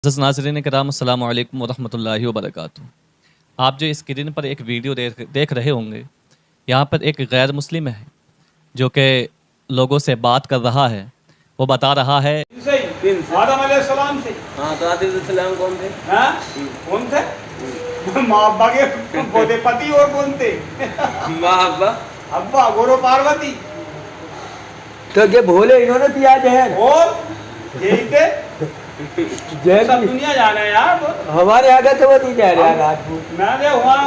नाज़रीन किराम अस्सलामु अलैकुम वरहमतुल्लाहि वबरकातुहू। आप जो स्क्रीन पर एक वीडियो देख रहे होंगे, यहाँ पर एक गैर मुस्लिम है जो कि लोगों से बात कर रहा है। वो बता रहा है आदम अलैहिस्सलाम से। हाँ, तो आदिम अलैहिस्सलाम कौन थे? हाँ? कौन थे? माँ अब्बा के पोते पति और कौन थे? माँ अब्बा। अब्बा गोरो पार्वती तो ये भोले इन्होंने पिया जहर। और यही थे। जहर सब की- दुनिया जाने यार वो। हमारे आगे तो वो नहीं जा रहा राजपूत। मैंने वहाँ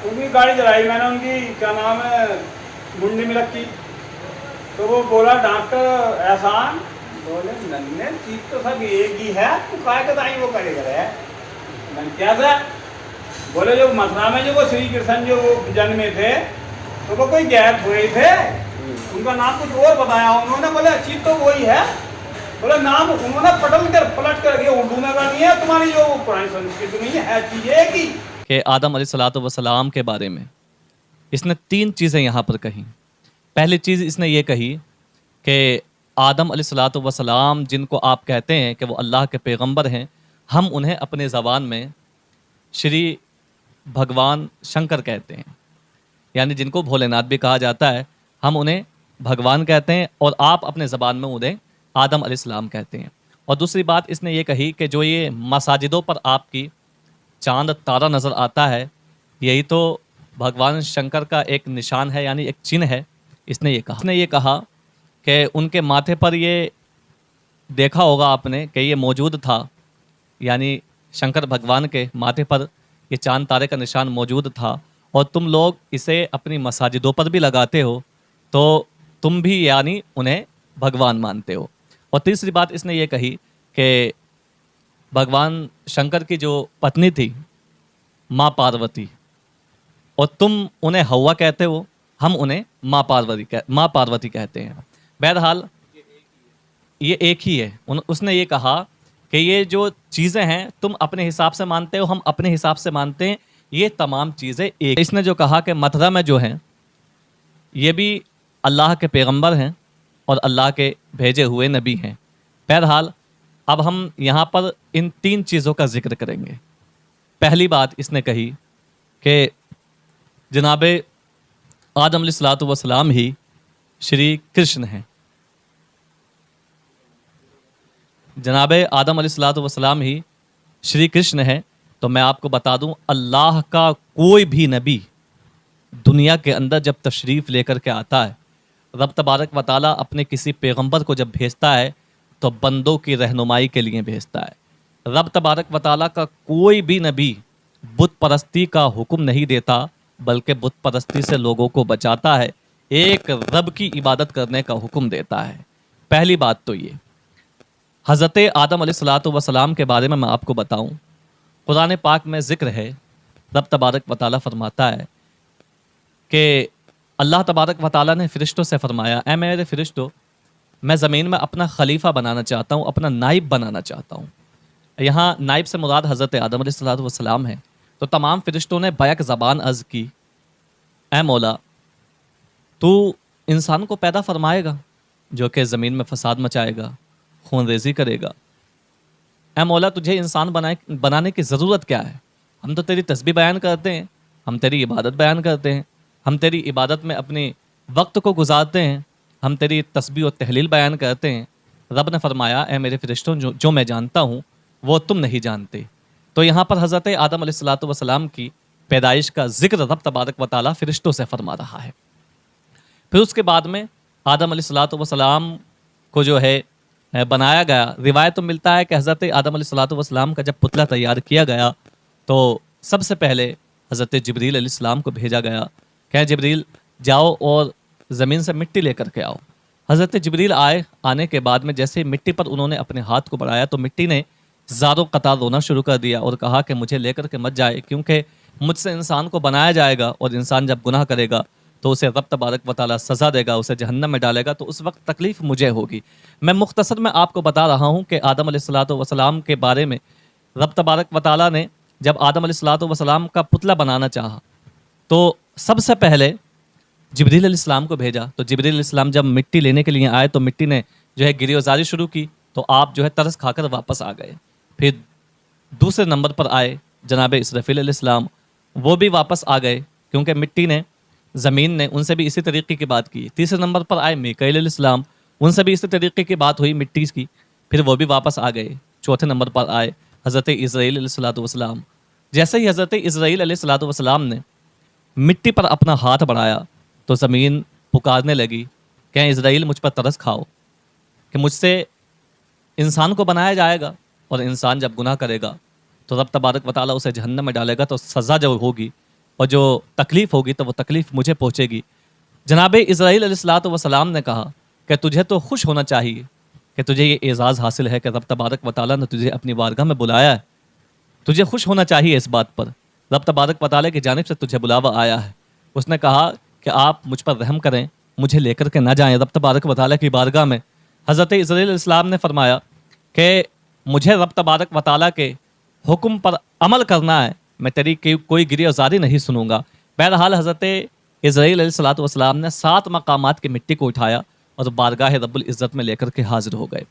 उनकी गाड़ी चलाई, मैंने उनकी क्या नाम है मुंडी में रखी, तो वो बोला डॉक्टर एहसान, बोले नन्हे चीज तो सब एक ही है, तू काय का दाई वो करेगा रे। मैंने क्या था, बोले जो मथुरा में जो वो श्री कृष्ण जो जन्मे थे तो वो कोई गैर हुए थे, उनका नाम कुछ और बताया उन्होंने, बोले चीज तो वही है, बोले नाम उन्होंने पलट कर के उर्दू में कर दिया, तुम्हारी जो पुरानी संस्कृति में है चीज एक ही। कि आदम अलैहिस्सलाम के बारे में इसने 3 चीज़ें यहाँ पर कही। पहली चीज़ इसने ये कही कि आदम अलैहिस्सलाम जिनको आप कहते हैं कि वो अल्लाह के पैगंबर हैं, हम उन्हें अपने ज़बान में श्री भगवान शंकर कहते हैं, यानी जिनको भोलेनाथ भी कहा जाता है, हम उन्हें भगवान कहते हैं और आप अपने ज़बान में उन्हें आदम अलैहिस्सलाम कहते हैं। और दूसरी बात इसने ये कही कि जो ये मसाजिदों पर आपकी चांद तारा नज़र आता है, यही तो भगवान शंकर का एक निशान है, यानी एक चिन्ह है। इसने ये कहा कि उनके माथे पर ये देखा होगा आपने कि ये मौजूद था, यानी शंकर भगवान के माथे पर ये चांद तारे का निशान मौजूद था, और तुम लोग इसे अपनी मसाजिदों पर भी लगाते हो, तो तुम भी यानी उन्हें भगवान मानते हो। और तीसरी बात इसने ये कही कि भगवान शंकर की जो पत्नी थी माँ पार्वती, और तुम उन्हें हव्वा कहते हो, हम उन्हें माँ पार्वती कहते हैं। बहरहाल ये एक ही है। उसने ये कहा कि ये जो चीज़ें हैं तुम अपने हिसाब से मानते हो, हम अपने हिसाब से मानते हैं, ये तमाम चीज़ें एक। इसने जो कहा कि मथुरा में जो हैं ये भी अल्लाह के पैगंबर हैं और अल्लाह के भेजे हुए नबी हैं। बहरहाल अब हम यहाँ पर इन 3 चीज़ों का जिक्र करेंगे। पहली बात इसने कही कि जनाब आदम अलैहिस्सलाम ही श्री कृष्ण हैं। जनाब आदम अलैहिस्सलाम ही श्री कृष्ण हैं। तो मैं आपको बता दूं, अल्लाह का कोई भी नबी दुनिया के अंदर जब तशरीफ़ लेकर के आता है, रब तबारक व ताला अपने किसी पैगंबर को जब भेजता है तो बंदों की रहनुमाई के लिए भेजता है। रब तबारक व ताला का कोई भी नबी बुत परस्ती का हुक्म नहीं देता, बल्कि बुत परस्ती से लोगों को बचाता है, एक रब की इबादत करने का हुक्म देता है। पहली बात तो ये। हज़रत आदम अलैहिस्सलाम के बारे में मैं आपको बताऊं, कुरान पाक में ज़िक्र है, रब तबारक व ताला फरमाता है कि अल्लाह तबारक व ताला ने फ़रिश्तों से फरमाया, ऐ मेरे फ़रिश्तों, मैं ज़मीन में अपना खलीफा बनाना चाहता हूँ, अपना नाइब बनाना चाहता हूँ। यहाँ नाइब से मुराद हज़रत आदम अलैहिस्सलाम है। तो तमाम फ़रिश्तों ने बैक ज़बान अर्ज़ की, ऐ मौला, तू इंसान को पैदा फरमाएगा जो कि ज़मीन में फ़साद मचाएगा, खून रेज़ी करेगा। ऐ मौला, तुझे इंसान बनाने की ज़रूरत क्या है? हम तो तेरी तस्बीह बयान करते हैं, हम तेरी इबादत बयान करते हैं, हम तेरी इबादत में अपने वक्त को गुजारते हैं, हम तेरी तस्बीह और तहलील बयान करते हैं। रब ने फरमाया, ऐ मेरे फ़रिश्तों, जो मैं जानता हूँ वो तुम नहीं जानते। तो यहाँ पर हज़रत आदम अलैहिस्सलाम की पैदाइश का ज़िक्र रब तबारक व ताला फ़रिश्तों से फरमा रहा है। फिर उसके बाद में आदम अलैहिस्सलाम को जो है बनाया गया। रिवायत तो मिलता है कि हज़रत आदम अलैहिस्सलाम का जब पुतला तैयार किया गया तो सबसे पहले हज़रत जिब्रील अलैहिस्सलाम को भेजा गया, कह जिब्रील जाओ और ज़मीन से मिट्टी लेकर के आओ। हज़रत जिब्रील आने के बाद में जैसे मिट्टी पर उन्होंने अपने हाथ को बढ़ाया तो मिट्टी ने ज़ारों कतार रोना शुरू कर दिया और कहा कि मुझे लेकर के मत जाए, क्योंकि मुझसे इंसान को बनाया जाएगा और इंसान जब गुनाह करेगा तो उसे रब तबारक व ताला सज़ा देगा, उसे जहन्नम में डालेगा, तो उस वक्त तकलीफ़ मुझे होगी। मैं मुख्तसर में आपको बता रहा हूँ कि आदम अलैहिस्सलाम के बारे में रब तबारक व ताला ने जब आदम अलैहिस्सलाम का पुतला बनाना चाहा तो सबसे पहले जिब्रील अलैहिस्सलाम को भेजा। तो जिब्रील अलैहिस्सलाम जब मिट्टी लेने के लिए आए तो मिट्टी ने जो है गिरियोजारी शुरू की, तो आप जो है तरस खाकर वापस आ गए। फिर दूसरे नंबर पर आए जनाब इसराफील अलैहिस्सलाम, वो भी वापस आ गए क्योंकि मिट्टी ने, ज़मीन ने उनसे भी इसी तरीके की बात की। तीसरे नंबर पर आए मीकाईल अलैहिस्सलाम, उनसे भी इसी तरीके की बात हुई मिट्टी की, फिर वो भी वापस आ गए। चौथे नंबर पर आए हज़रत इज़राइल अलैहिस्सलाम। जैसे ही हज़रत इज़राइल अलैहिस्सलाम ने मिट्टी पर अपना हाथ बढ़ाया तो ज़मीन पुकारने लगी, क्या इज़राइल मुझ पर तरस खाओ कि मुझसे इंसान को बनाया जाएगा और इंसान जब गुनाह करेगा तो रब तबारक व तआला उसे जहन्नम में डालेगा, तो सज़ा जो होगी और जो तकलीफ़ होगी तो वो तकलीफ़ मुझे पहुँचेगी। जनाब इज़राइल अलैहिस्सलाम ने कहा कि तुझे तो खुश होना चाहिए कि तुझे ये एज़ाज़ हासिल है कि रब तबारक व तआला ने तुझे अपनी बारगाह में बुलाया है। तुझे खुश होना चाहिए इस बात पर, रब तबारक व तआला की जानिब से तुझे बुलावा आया है। उसने कहा कि आप मुझ पर रहम करें, मुझे लेकर के ना जाएं रब तबारक व तआला की बारगाह में। हज़रत इज़राइल अलैहिस्सलाम ने फरमाया कि मुझे रब तबारक व तआला के हुक्म पर अमल करना है, मैं तेरी कोई गिरियाज़ारी नहीं सुनूंगा। बहरहाल हज़रत इज़राइल अलैहिस्सलाम ने 7 मकामात की मिट्टी को उठाया और बारगाह रब्बुल इज़्ज़त में लेकर के हाजिर हो गए।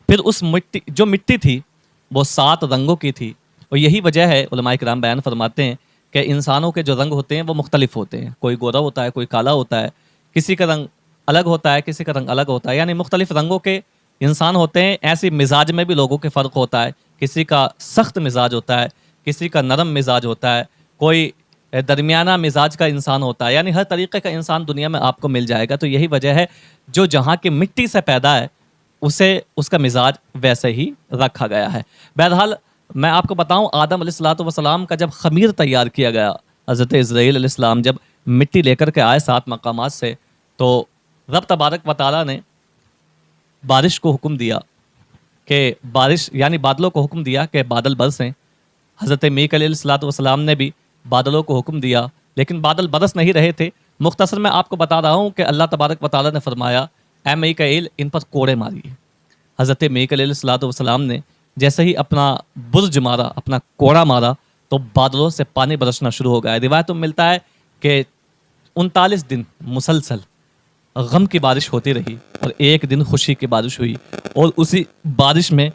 फिर उस मिट्टी, जो मिट्टी थी वो 7 रंगों की थी, और यही वजह है, उलमाए किराम बयान फरमाते हैं कि इंसानों के जो रंग होते हैं वो मुख्तलिफ होते हैं। कोई गोरा होता है, कोई काला होता है, किसी का रंग अलग होता है, किसी का रंग अलग होता है, यानी मुख्तलिफ रंगों के इंसान होते हैं। ऐसी मिजाज में भी लोगों के फ़र्क होता है, किसी का सख्त मिजाज होता है, किसी का नरम मिजाज होता है, कोई दरमियाना मिजाज का इंसान होता है, यानी हर तरीके का इंसान दुनिया में आपको मिल जाएगा। तो यही वजह है जो जहाँ की मिट्टी से पैदा है उसे उसका मिजाज वैसे ही रखा गया है। बहरहाल मैं आपको बताऊं, आदम अलैहिस्सलाम का जब खमीर तैयार किया गया, हज़रत इज़राइल अलैहिस्सलाम जब मिट्टी लेकर के आए 7 मकामात से, तो रब तबारक व तआला ने बारिश को हुक्म दिया कि बारिश, यानी बादलों को हुक्म दिया कि बादल बरसें। हज़रत मीकाईल अलैहिस्सलाम ने भी बादलों को हुक्म दिया, लेकिन बादल बरस नहीं रहे थे। मुख्तसर मैं आपको बता रहा हूँ कि अल्लाह तबारक व तआला ने फरमाया, ऐ मीकाईल इन पर कोड़े मारिए। हज़रत मीकाईल अलैहिस्सलाम ने जैसे ही अपना बुर्ज मारा, अपना कोड़ा मारा, तो बादलों से पानी बरसना शुरू हो गया। रिवायत में मिलता है कि 39 दिन मुसलसल गम की बारिश होती रही और एक दिन खुशी की बारिश हुई, और उसी बारिश में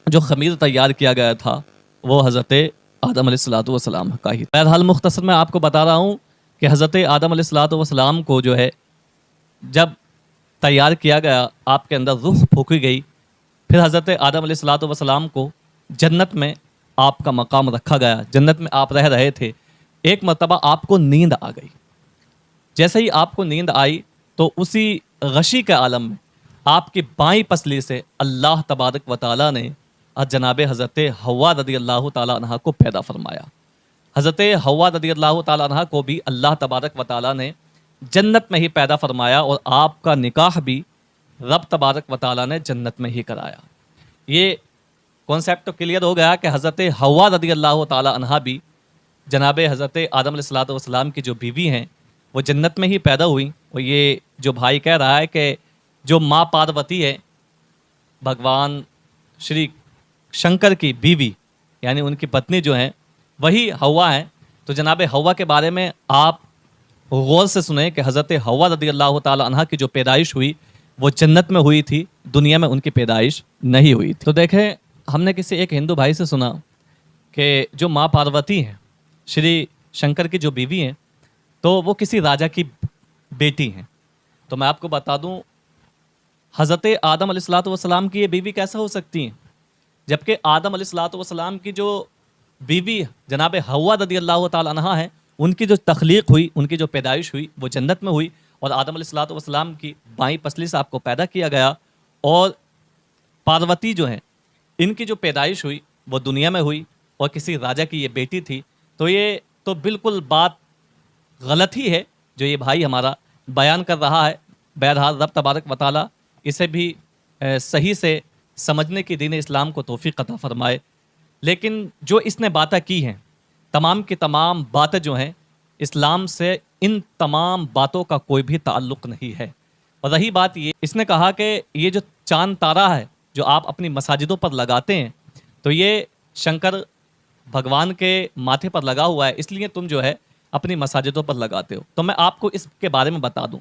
जो खमीर तैयार किया गया था वो हज़रत आदम अलैहिस्सलाम का ही। बहरहाल मुख्तसर मैं आपको बता रहा हूँ कि हज़रत आदम अलैहिस्सलाम को जो है जब तैयार किया गया, आपके अंदर रूह फूंकी गई, फिर हज़रत आदम अलैहिस्सलाम को जन्नत में आपका मकाम रखा गया, जन्नत में आप रह रहे थे। एक मरतबा आपको नींद आ गई। जैसे ही आपको नींद आई तो उसी गशी के आलम में आपकी बाईं पसली से अल्लाह तबारक व तआला ने जनाब हज़रत हव्वा रज़ियल्लाहु तआला अन्हा को पैदा फरमाया। हज़रत हव्वा रज़ियल्लाहु तआला अन्हा को भी अल्लाह तबारक व तआला ने जन्नत में ही पैदा फरमाया, और आपका निकाह भी रब तबारक व तआला ने जन्नत में ही कराया। ये कॉन्सेप्ट तो क्लियर हो गया कि हज़रत हव्वा रज़ियल्लाहु तआला अन्हा भी जनाब हज़रत आदम अलैहिस्सलाम की जो बीवी हैं वो जन्नत में ही पैदा हुई। और ये जो भाई कह रहा है कि जो माँ पार्वती है भगवान श्री शंकर की बीवी, यानी उनकी पत्नी जो है वही हव्वा है, तो जनाब हव्वा के बारे में आप गौर से सुने कि हज़रत हव्वा रज़ियल्लाहु तआला अन्हा की जो पैदाइश हुई वो जन्नत में हुई थी, दुनिया में उनकी पैदाइश नहीं हुई थी। तो देखें, हमने किसी एक हिंदू भाई से सुना कि जो माँ पार्वती हैं, श्री शंकर की जो बीवी हैं, तो वो किसी राजा की बेटी हैं। तो मैं आपको बता दूं, हज़रत आदम अलैहिस्सलाम की ये बीवी कैसे हो सकती हैं, जबकि आदम अलैहिस्सलाम की जो बीवी जनाब हव्वा रज़ियल्लाहु तआला अन्हा है, उनकी जो तख्लीक हुई, उनकी जो पैदाइश हुई वो जन्नत में हुई, और आदम अलैहिस्सलाम की बाईं पसली से आपको पैदा किया गया, और पार्वती जो है इनकी जो पैदाइश हुई वो दुनिया में हुई, और किसी राजा की ये बेटी थी। तो ये तो बिल्कुल बात गलत ही है जो ये भाई हमारा बयान कर रहा है। बहरहाल रब तबारक व तआला इसे भी सही से समझने की दीन इस्लाम को तौफीक अता फरमाए। लेकिन जो इसने बातें की हैं, तमाम की तमाम बातें जो हैं इस्लाम से, इन तमाम बातों का कोई भी ताल्लुक़ नहीं है। और रही बात ये, इसने कहा कि ये जो चांद तारा है जो आप अपनी मसाजिदों पर लगाते हैं, तो ये शंकर भगवान के माथे पर लगा हुआ है, इसलिए तुम जो है अपनी मसाजिदों पर लगाते हो। तो मैं आपको इसके बारे में बता दूं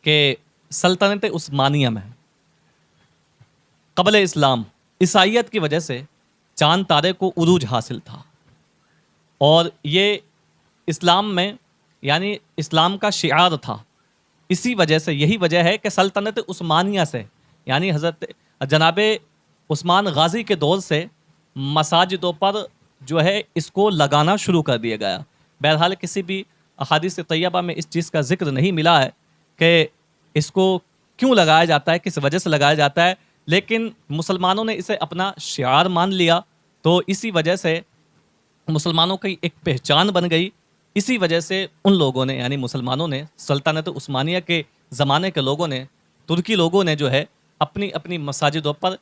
कि सल्तनत उस्मानिया में क़ब्ल इस्लाम ईसाईयत की वजह से चांद तारे को उरूज हासिल था। और ये इस्लाम में यानी इस्लाम का शिआर था। इसी वजह से, यही वजह है कि सल्तनत उस्मानिया से यानी हज़रत जनाबे उस्मान गाजी के दौर से मसाजिदों पर जो है इसको लगाना शुरू कर दिया गया। बहरहाल किसी भी अहादीस तैयबा में इस चीज़ का जिक्र नहीं मिला है कि इसको क्यों लगाया जाता है, किस वजह से लगाया जाता है, लेकिन मुसलमानों ने इसे अपना शिआर मान लिया, तो इसी वजह से मुसलमानों की एक पहचान बन गई। इसी वजह से उन लोगों ने यानी मुसलमानों ने, सल्तनत उस्मानिया के ज़माने के लोगों ने, तुर्की लोगों ने जो है अपनी अपनी मसाजिदों पर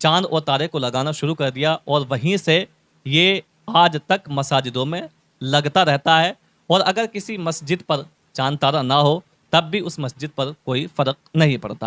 चांद और तारे को लगाना शुरू कर दिया, और वहीं से ये आज तक मसाजिदों में लगता रहता है। और अगर किसी मस्जिद पर चांद तारा ना हो तब भी उस मस्जिद पर कोई फ़र्क नहीं पड़ता।